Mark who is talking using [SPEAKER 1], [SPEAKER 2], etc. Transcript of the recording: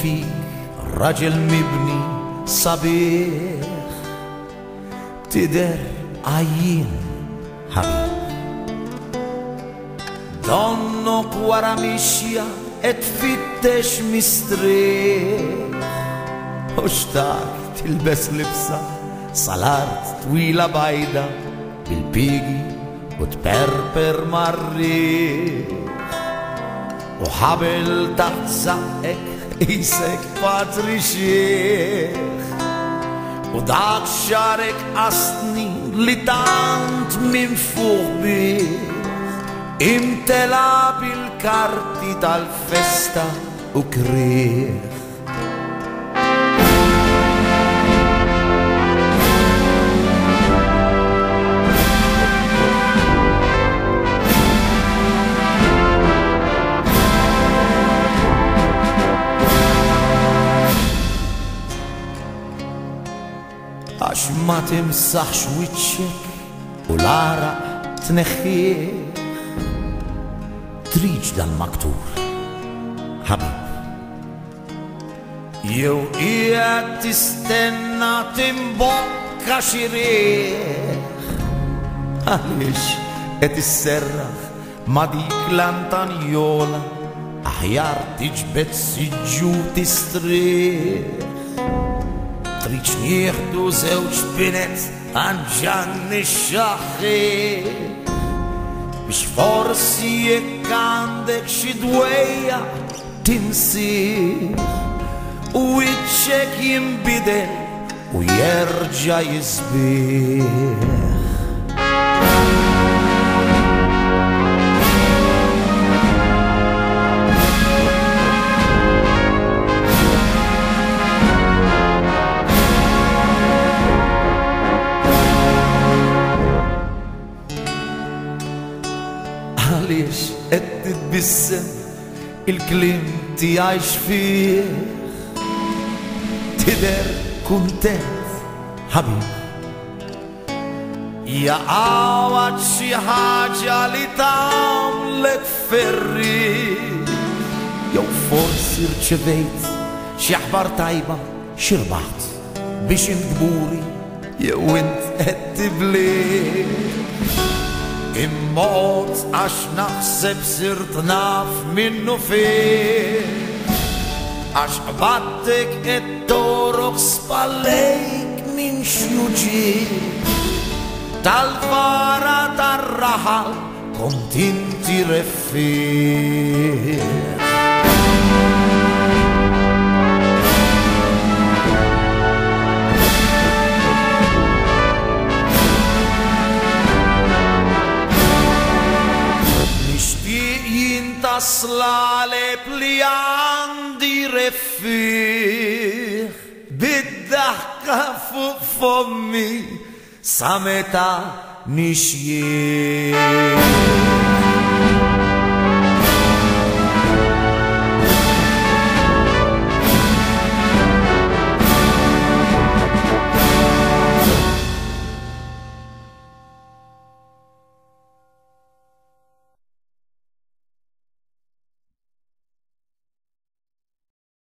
[SPEAKER 1] فيك راجل مبني صبيح تقدر عين حبيب ضنك ورا مشيا اتفتش مستريح واشتاق تلبس لبسة صلارت طويلة بعيدة بالبيجي وتبربر مريح وحبل تحت زقك قيسك باتري شيخ ودعك شارك أصني لتانت من فوق بيخ امتلا بالكارتي دالفستا وكريخ عش ما تمسحش وجهك والعرق تنخيه تريج ده المكتور حبيب يو إياك تستنى تنبقى شريخ معلش اتسرخ ما ديك لانتانيولا أحيار تجبت سجو تستريخ تريج ياخدو زوج بنت عن جن الشخير مش فرصيك عندك شدوية تنسيخ وجهك ينبدل ويرجع يسبيخ معلش اتتبسم الكلام تعيش فيه تقدر كونتنت حبيب يا عوض شي حاجة اللي تعملك فريق يو فرصة رجبيت شي أحبار طيبة شربعت باش نجبوري يا وانت اتبليت الموت عش نحسب صرت نعرف منه فين عش بعدك الطرق سباليك من شوجي تالفارة الرحل كنت انتي رفيق أصلالي بلي عندي رفيق بالضحكة فوق فمي سمتا نشيق